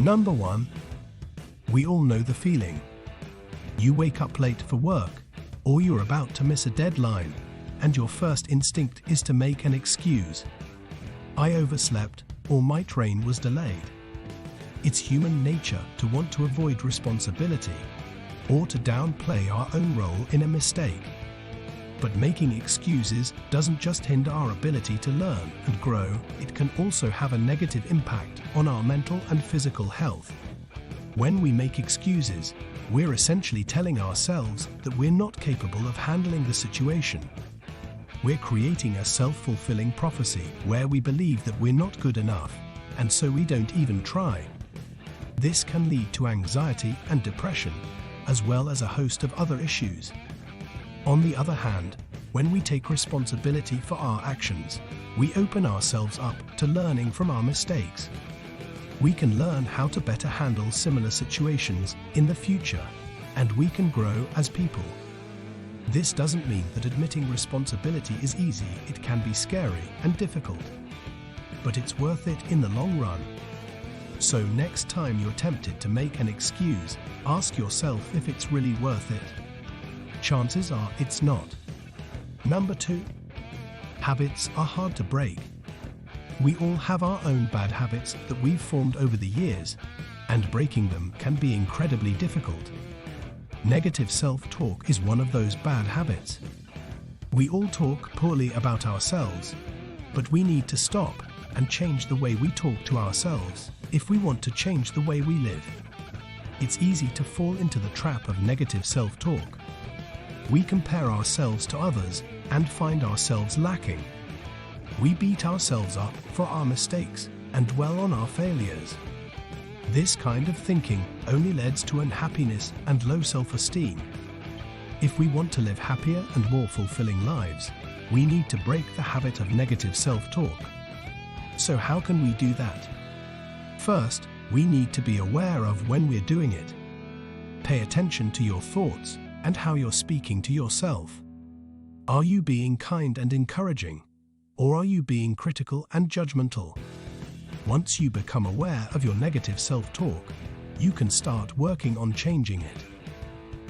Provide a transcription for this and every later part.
Number 1. We all know the feeling. You wake up late for work, or you're about to miss a deadline, and your first instinct is to make an excuse. I overslept, or my train was delayed. It's human nature to want to avoid responsibility, or to downplay our own role in a mistake. But making excuses doesn't just hinder our ability to learn and grow, it can also have a negative impact on our mental and physical health. When we make excuses, we're essentially telling ourselves that we're not capable of handling the situation. We're creating a self-fulfilling prophecy where we believe that we're not good enough, and so we don't even try. This can lead to anxiety and depression, as well as a host of other issues. On the other hand, when we take responsibility for our actions, we open ourselves up to learning from our mistakes. We can learn how to better handle similar situations in the future, and we can grow as people. This doesn't mean that admitting responsibility is easy. It can be scary and difficult, but it's worth it in the long run. So next time you're tempted to make an excuse, ask yourself if it's really worth it. Chances are it's not. Number 2. Habits are hard to break. We all have our own bad habits that we've formed over the years, and breaking them can be incredibly difficult. Negative self-talk is one of those bad habits. We all talk poorly about ourselves, but we need to stop and change the way we talk to ourselves if we want to change the way we live. It's easy to fall into the trap of negative self-talk. We compare ourselves to others and find ourselves lacking. We beat ourselves up for our mistakes and dwell on our failures. This kind of thinking only leads to unhappiness and low self-esteem. If we want to live happier and more fulfilling lives, we need to break the habit of negative self-talk. So how can we do that? First, we need to be aware of when we're doing it. Pay attention to your thoughts and how you're speaking to yourself. Are you being kind and encouraging, or are you being critical and judgmental? Once you become aware of your negative self-talk, you can start working on changing it.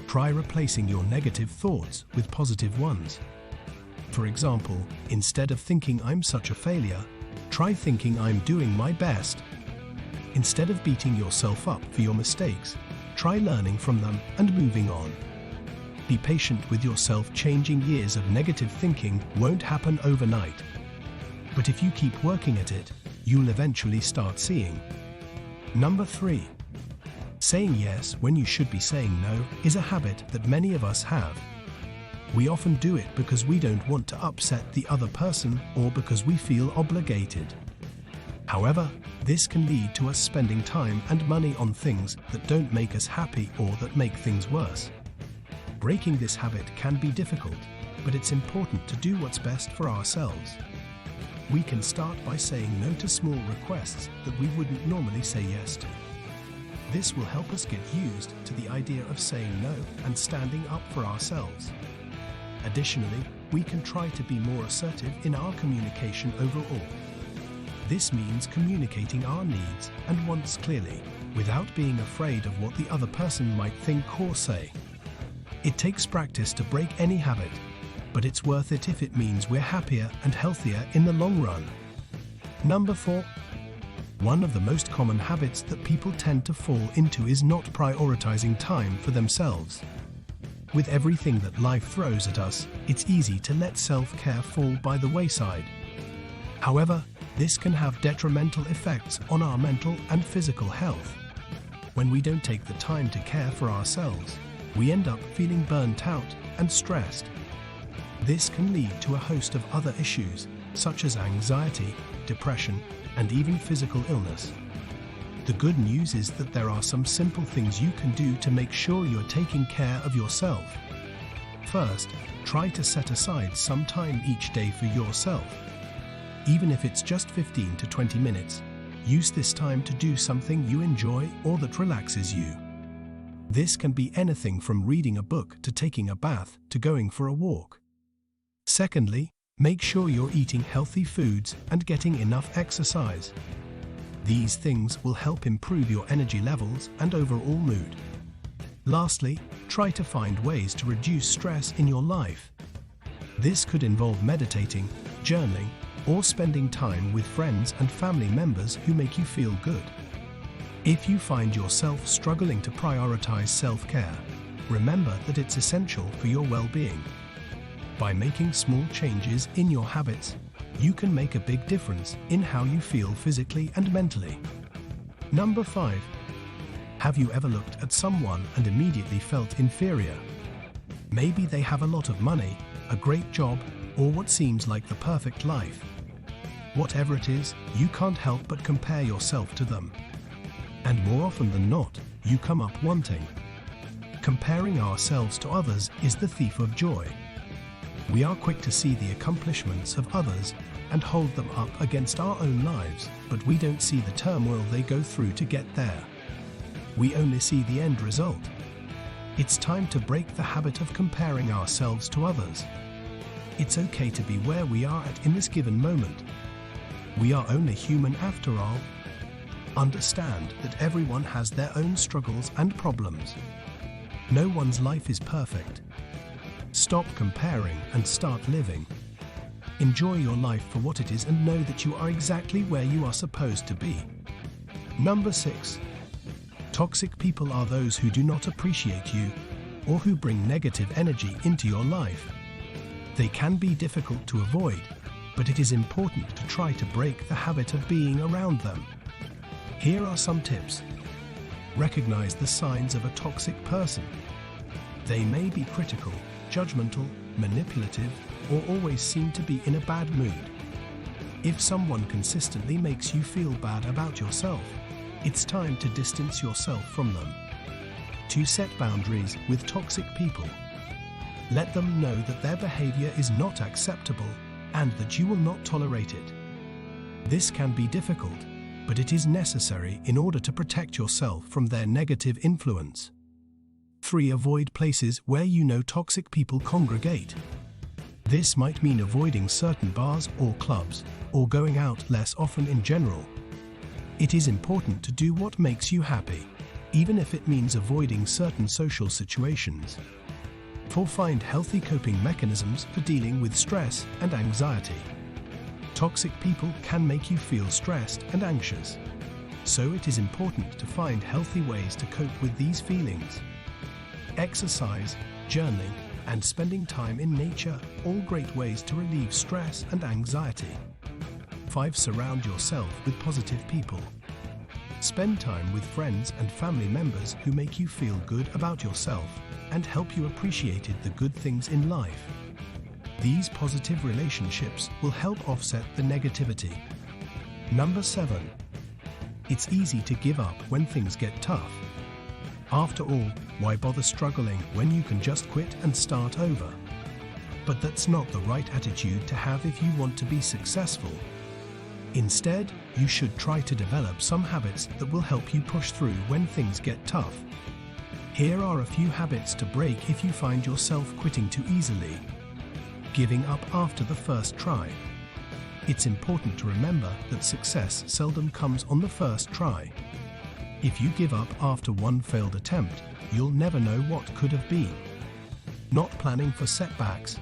Try replacing your negative thoughts with positive ones. For example, instead of thinking I'm such a failure, try thinking I'm doing my best. Instead of beating yourself up for your mistakes, try learning from them and moving on. Be patient with yourself. Changing years of negative thinking won't happen overnight. But if you keep working at it, you'll eventually start seeing. Number 3. Saying yes when you should be saying no is a habit that many of us have. We often do it because we don't want to upset the other person or because we feel obligated. However, this can lead to us spending time and money on things that don't make us happy or that make things worse. Breaking this habit can be difficult, but it's important to do what's best for ourselves. We can start by saying no to small requests that we wouldn't normally say yes to. This will help us get used to the idea of saying no and standing up for ourselves. Additionally, we can try to be more assertive in our communication overall. This means communicating our needs and wants clearly, without being afraid of what the other person might think or say. It takes practice to break any habit, but it's worth it if it means we're happier and healthier in the long run. Number 4. One of the most common habits that people tend to fall into is not prioritizing time for themselves. With everything that life throws at us, it's easy to let self-care fall by the wayside. However, this can have detrimental effects on our mental and physical health. When we don't take the time to care for ourselves, we end up feeling burnt out and stressed. This can lead to a host of other issues, such as anxiety, depression, and even physical illness. The good news is that there are some simple things you can do to make sure you're taking care of yourself. First, try to set aside some time each day for yourself. Even if it's just 15 to 20 minutes, use this time to do something you enjoy or that relaxes you. This can be anything from reading a book to taking a bath to going for a walk. Secondly, make sure you're eating healthy foods and getting enough exercise. These things will help improve your energy levels and overall mood. Lastly, try to find ways to reduce stress in your life. This could involve meditating, journaling, or spending time with friends and family members who make you feel good. If you find yourself struggling to prioritize self-care, remember that it's essential for your well-being. By making small changes in your habits, you can make a big difference in how you feel physically and mentally. Number 5. Have you ever looked at someone and immediately felt inferior? Maybe they have a lot of money, a great job, or what seems like the perfect life. Whatever it is, you can't help but compare yourself to them. And more often than not, you come up wanting. Comparing ourselves to others is the thief of joy. We are quick to see the accomplishments of others and hold them up against our own lives, but we don't see the turmoil they go through to get there. We only see the end result. It's time to break the habit of comparing ourselves to others. It's okay to be where we are at in this given moment. We are only human after all. Understand that everyone has their own struggles and problems. No one's life is perfect. Stop comparing and start living. Enjoy your life for what it is and know that you are exactly where you are supposed to be. Number 6. Toxic people are those who do not appreciate you or who bring negative energy into your life. They can be difficult to avoid, but it is important to try to break the habit of being around them. Here are some tips. Recognize the signs of a toxic person. They may be critical, judgmental, manipulative, or always seem to be in a bad mood. If someone consistently makes you feel bad about yourself, it's time to distance yourself from them. To set boundaries with toxic people. Let them know that their behavior is not acceptable and that you will not tolerate it. This can be difficult, but it is necessary in order to protect yourself from their negative influence. 3. Avoid places where you know toxic people congregate. This might mean avoiding certain bars or clubs, or going out less often in general. It is important to do what makes you happy, even if it means avoiding certain social situations. 4. Find healthy coping mechanisms for dealing with stress and anxiety. Toxic people can make you feel stressed and anxious, so it is important to find healthy ways to cope with these feelings. Exercise, journaling, and spending time in nature are all great ways to relieve stress and anxiety. 5. Surround yourself with positive people. Spend time with friends and family members who make you feel good about yourself and help you appreciate the good things in life. These positive relationships will help offset the negativity. Number 7. It's easy to give up when things get tough. After all, why bother struggling when you can just quit and start over? But that's not the right attitude to have if you want to be successful. Instead, you should try to develop some habits that will help you push through when things get tough. Here are a few habits to break if you find yourself quitting too easily. Giving up after the first try. It's important to remember that success seldom comes on the first try. If you give up after one failed attempt, you'll never know what could have been. Not planning for setbacks.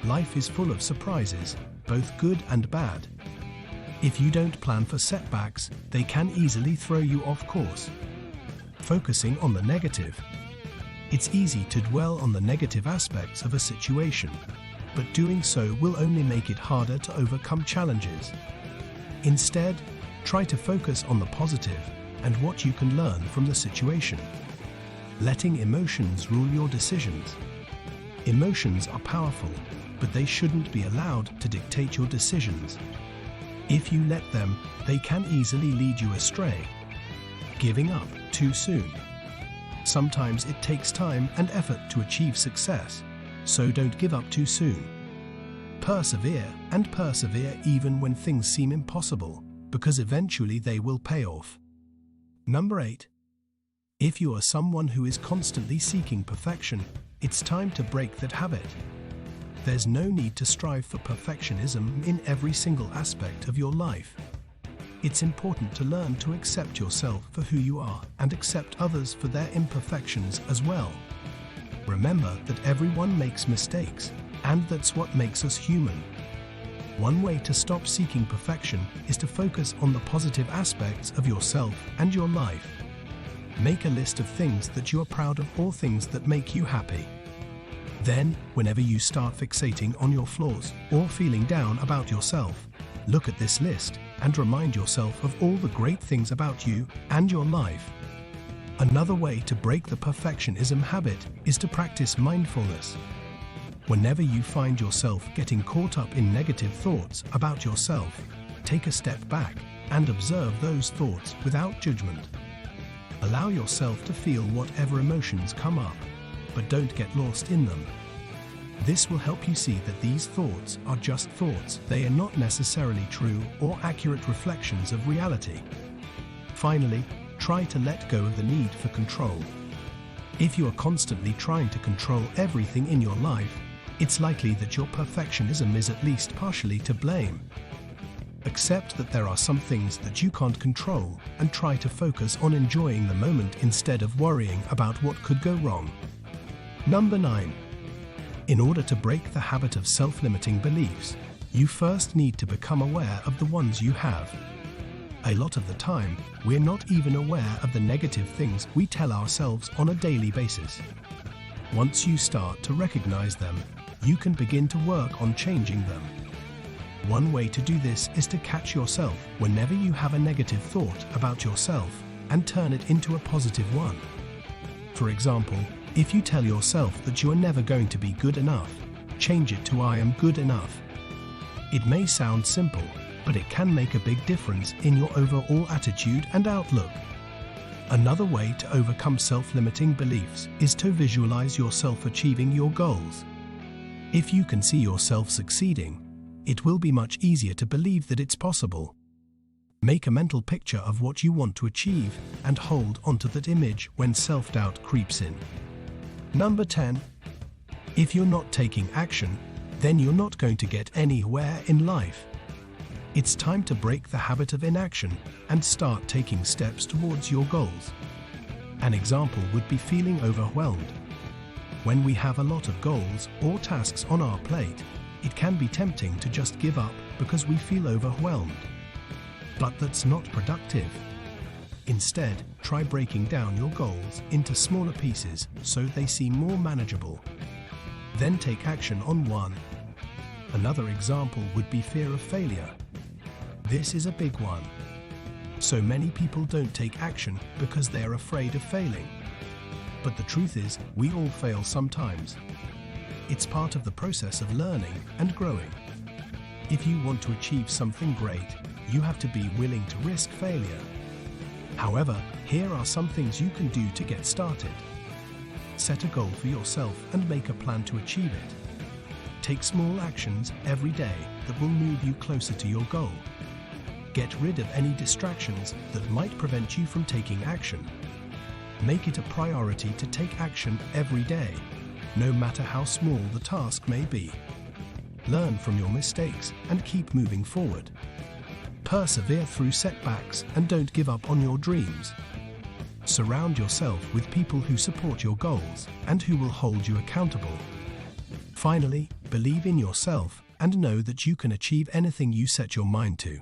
Life is full of surprises, both good and bad. If you don't plan for setbacks, they can easily throw you off course. Focusing on the negative. It's easy to dwell on the negative aspects of a situation, but doing so will only make it harder to overcome challenges. Instead, try to focus on the positive and what you can learn from the situation. Letting emotions rule your decisions. Emotions are powerful, but they shouldn't be allowed to dictate your decisions. If you let them, they can easily lead you astray. Giving up too soon. Sometimes it takes time and effort to achieve success, so don't give up too soon. Persevere and persevere even when things seem impossible, because eventually they will pay off. Number 8. If you are someone who is constantly seeking perfection, it's time to break that habit. There's no need to strive for perfectionism in every single aspect of your life. It's important to learn to accept yourself for who you are and accept others for their imperfections as well. Remember that everyone makes mistakes, and that's what makes us human. One way to stop seeking perfection is to focus on the positive aspects of yourself and your life. Make a list of things that you are proud of or things that make you happy. Then, whenever you start fixating on your flaws or feeling down about yourself, look at this list and remind yourself of all the great things about you and your life. Another way to break the perfectionism habit is to practice mindfulness. Whenever you find yourself getting caught up in negative thoughts about yourself, take a step back and observe those thoughts without judgment. Allow yourself to feel whatever emotions come up, but don't get lost in them. This will help you see that these thoughts are just thoughts. They are not necessarily true or accurate reflections of reality. Finally, try to let go of the need for control. If you are constantly trying to control everything in your life, it's likely that your perfectionism is at least partially to blame. Accept that there are some things that you can't control and try to focus on enjoying the moment instead of worrying about what could go wrong. Number 9. In order to break the habit of self-limiting beliefs, you first need to become aware of the ones you have. A lot of the time, we're not even aware of the negative things we tell ourselves on a daily basis. Once you start to recognize them, you can begin to work on changing them. One way to do this is to catch yourself whenever you have a negative thought about yourself and turn it into a positive one. For example, if you tell yourself that you are never going to be good enough, change it to "I am good enough." It may sound simple, but it can make a big difference in your overall attitude and outlook. Another way to overcome self-limiting beliefs is to visualize yourself achieving your goals. If you can see yourself succeeding, it will be much easier to believe that it's possible. Make a mental picture of what you want to achieve and hold onto that image when self-doubt creeps in. Number 10. If you're not taking action, then you're not going to get anywhere in life. It's time to break the habit of inaction and start taking steps towards your goals. An example would be feeling overwhelmed. When we have a lot of goals or tasks on our plate, it can be tempting to just give up because we feel overwhelmed. But that's not productive. Instead, try breaking down your goals into smaller pieces so they seem more manageable. Then take action on one. Another example would be fear of failure. This is a big one. So many people don't take action because they are afraid of failing. But the truth is, we all fail sometimes. It's part of the process of learning and growing. If you want to achieve something great, you have to be willing to risk failure. However, here are some things you can do to get started. Set a goal for yourself and make a plan to achieve it. Take small actions every day that will move you closer to your goal. Get rid of any distractions that might prevent you from taking action. Make it a priority to take action every day, no matter how small the task may be. Learn from your mistakes and keep moving forward. Persevere through setbacks and don't give up on your dreams. Surround yourself with people who support your goals and who will hold you accountable. Finally, believe in yourself and know that you can achieve anything you set your mind to.